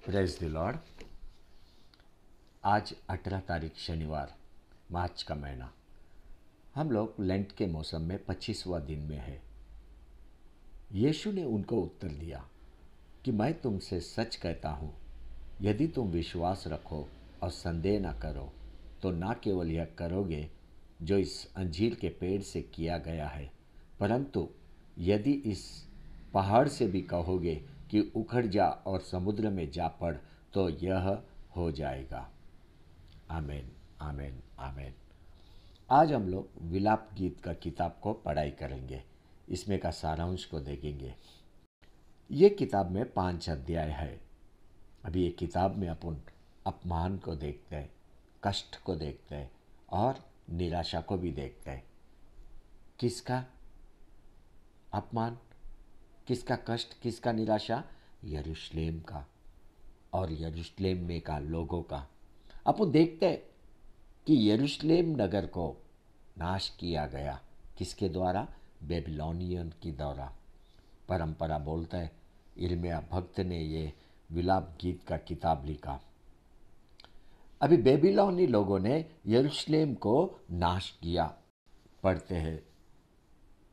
Praise the Lord. आज 18 तारीख शनिवार, मार्च का महीना। हम लोग लेंट के मौसम में 25वां दिन में है। यीशु ने उनको उत्तर दिया कि मैं तुमसे सच कहता हूँ, यदि तुम विश्वास रखो और संदेह न करो तो न केवल यह करोगे जो इस अंजीर के पेड़ से किया गया है, परंतु यदि इस पहाड़ से भी कहोगे कि उखड़ जा और समुद्र में जा पड़ तो यह हो जाएगा। आमीन, आमीन, आमीन। आज हम लोग विलाप गीत का किताब को पढ़ाई करेंगे। इसमें का सारांश को देखेंगे। ये किताब में 5 अध्याय है। अभी ये किताब में अपन अपमान को देखते हैं, कष्ट को देखते हैं और निराशा को भी देखते हैं। किसका अपमान, किसका कष्ट, किसका निराशा? यरूशलेम का और यरूशलेम में का लोगों का। अपन देखते हैं कि यरूशलेम नगर को नाश किया गया। किसके द्वारा? बेबीलोनियन की द्वारा। परंपरा बोलता है यिर्मयाह भक्त ने ये विलाप गीत का किताब लिखा। अभी बेबीलोनी लोगों ने यरूशलेम को नाश किया। पढ़ते हैं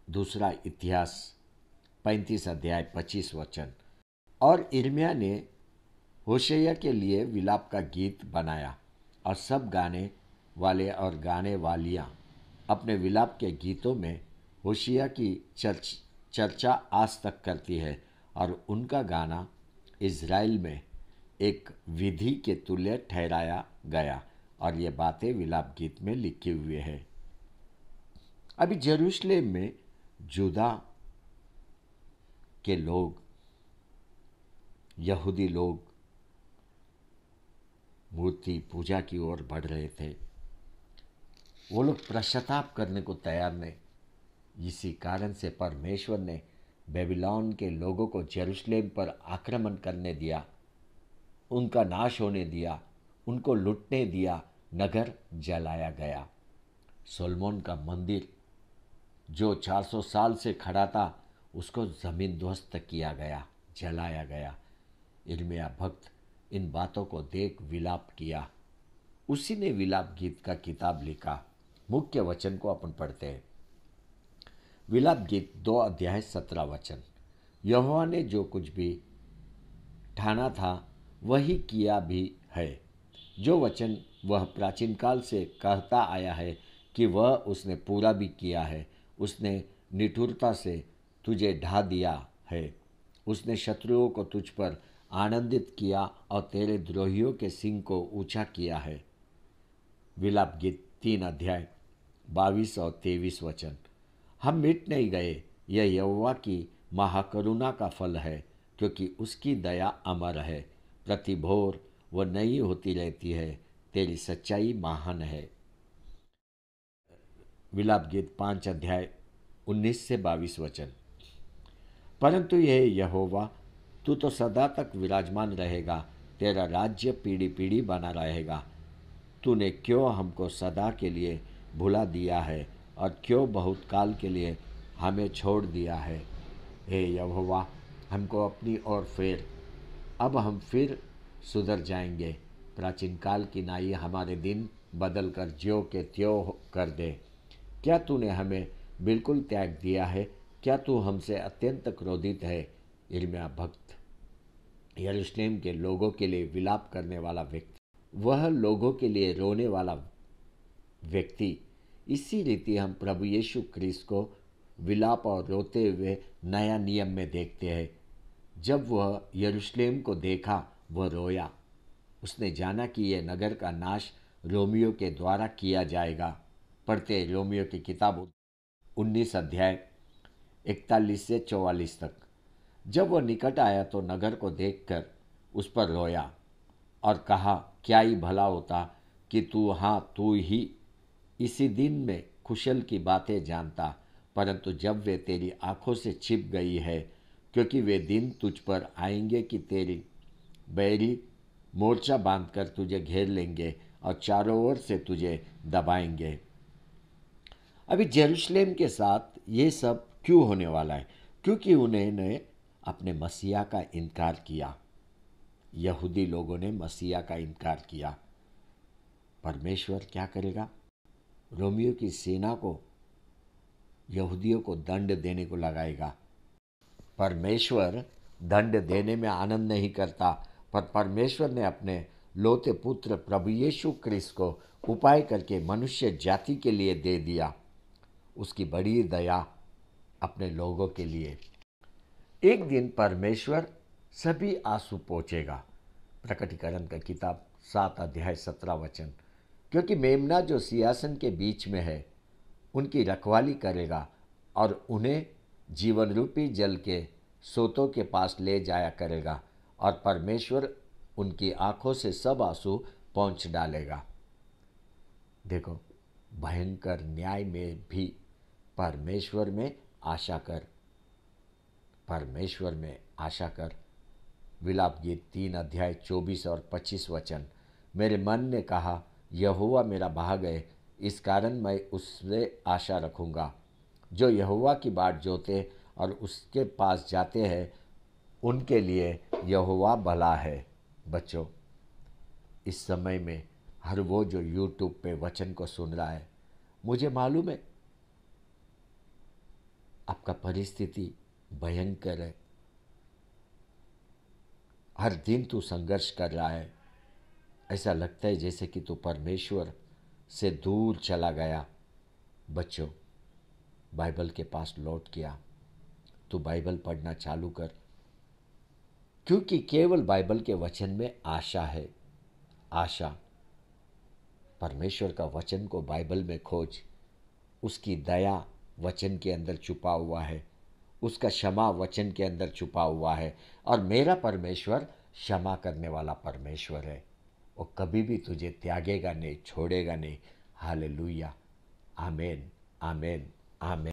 दूसरा इतिहास 35 अध्याय 25 वचन। और यिर्मयाह ने होशेया के लिए विलाप का गीत बनाया और सब गाने वाले और गाने वालियाँ अपने विलाप के गीतों में होशेया की चर्चा आज तक करती है और उनका गाना इज़राइल में एक विधि के तुल्य ठहराया गया और ये बातें विलाप गीत में लिखी हुई है। अभी यरूशलेम में जुदा के लोग, यहूदी लोग मूर्ति पूजा की ओर बढ़ रहे थे। वो लोग पश्चाताप करने को तैयार नहीं। इसी कारण से परमेश्वर ने बेबीलोन के लोगों को यरूशलेम पर आक्रमण करने दिया, उनका नाश होने दिया, उनको लूटने दिया, नगर जलाया गया। सोलोमन का मंदिर जो 400 साल से खड़ा था उसको जमीन ध्वस्त किया गया, जलाया गया। यिर्मयाह भक्त इन बातों को देख विलाप किया। उसी ने विलाप गीत का किताब लिखा। मुख्य वचन को अपन पढ़ते हैं। विलाप गीत 2 अध्याय 17 वचन। यहोवा ने जो कुछ भी ठाना था वही किया भी है। जो वचन वह प्राचीन काल से कहता आया है कि वह उसने पूरा भी किया है। उसने निठुरता से तुझे ढा दिया है। उसने शत्रुओं को तुझ पर आनंदित किया और तेरे द्रोहियों के सिंग को ऊंचा किया है। विलाप गीत 3 अध्याय 22 और 23 वचन। हम मिट नहीं गए, यह यहोवा की महाकरुणा का फल है, क्योंकि उसकी दया अमर है। प्रति भोर वह नई होती रहती है, तेरी सच्चाई महान है। विलाप गीत 5 अध्याय 19 से 22 वचन। परंतु यह यहोवा, तू तो सदा तक विराजमान रहेगा, तेरा राज्य पीढ़ी पीढ़ी बना रहेगा। तूने क्यों हमको सदा के लिए भुला दिया है और क्यों बहुत काल के लिए हमें छोड़ दिया है? हे यहोवा, हमको अपनी ओर फेर, अब हम फिर सुधर जाएंगे। प्राचीन काल की नाई हमारे दिन बदल कर ज्यों के त्यों कर दे। क्या तूने हमें बिल्कुल त्याग दिया है? क्या तू हमसे अत्यंत क्रोधित है? यिर्मयाह भक्त यरूशलेम के लोगों के लिए विलाप करने वाला व्यक्ति, वह लोगों के लिए रोने वाला व्यक्ति। इसी रीति हम प्रभु यीशु क्रिस्त को विलाप और रोते हुए नया नियम में देखते हैं। जब वह यरूशलेम को देखा वह रोया। उसने जाना कि यह नगर का नाश रोमियो के द्वारा किया जाएगा। पढ़ते रोमियो की किताब 19 अध्याय 41 से 44 तक। जब वह निकट आया तो नगर को देखकर उस पर रोया और कहा, क्या ही भला होता कि तू ही इसी दिन में कुशल की बातें जानता, परंतु जब वे तेरी आंखों से छिप गई है, क्योंकि वे दिन तुझ पर आएंगे कि तेरी बैरी मोर्चा बांधकर तुझे घेर लेंगे और चारों ओर से तुझे दबाएंगे। अभी यरूशलेम के साथ ये सब क्यों होने वाला है? क्योंकि उन्होंने अपने मसीहा का इनकार किया। यहूदी लोगों ने मसीहा का इनकार किया। परमेश्वर क्या करेगा? रोमियो की सेना को यहूदियों को दंड देने को लगाएगा। परमेश्वर दंड देने में आनंद नहीं करता, पर परमेश्वर ने अपने लोते पुत्र प्रभु यीशु क्रिस्त को उपाय करके मनुष्य जाति के लिए दे दिया, उसकी बड़ी दया अपने लोगों के लिए। एक दिन परमेश्वर सभी आंसू पोंछेगा। प्रकटीकरण का किताब 7 अध्याय 17 वचन। क्योंकि मेमना जो सिंहासन के बीच में है उनकी रखवाली करेगा और उन्हें जीवन रूपी जल के सोतों के पास ले जाया करेगा, और परमेश्वर उनकी आंखों से सब आंसू पोंछ डालेगा। देखो, भयंकर न्याय में भी परमेश्वर में आशा कर, परमेश्वर में आशा कर। विलाप गीत 3 अध्याय 24 और 25 वचन। मेरे मन ने कहा, यहोवा मेरा भाग है, इस कारण मैं उससे आशा रखूंगा। जो यहोवा की बाट जोते और उसके पास जाते हैं उनके लिए यहोवा भला है। बच्चों, इस समय में हर वो जो यूट्यूब पे वचन को सुन रहा है, मुझे मालूम है आपका परिस्थिति भयंकर है। हर दिन तू संघर्ष कर रहा है। ऐसा लगता है जैसे कि तू परमेश्वर से दूर चला गया। बच्चों, बाइबल के पास लौट गया। तू बाइबल पढ़ना चालू कर, क्योंकि केवल बाइबल के वचन में आशा है। आशा, परमेश्वर का वचन को बाइबल में खोज। उसकी दया वचन के अंदर छुपा हुआ है, उसका क्षमा वचन के अंदर छुपा हुआ है। और मेरा परमेश्वर क्षमा करने वाला परमेश्वर है। वो कभी भी तुझे त्यागेगा नहीं, छोड़ेगा नहीं। हालेलुया, आमेन, आमेन, आमेन।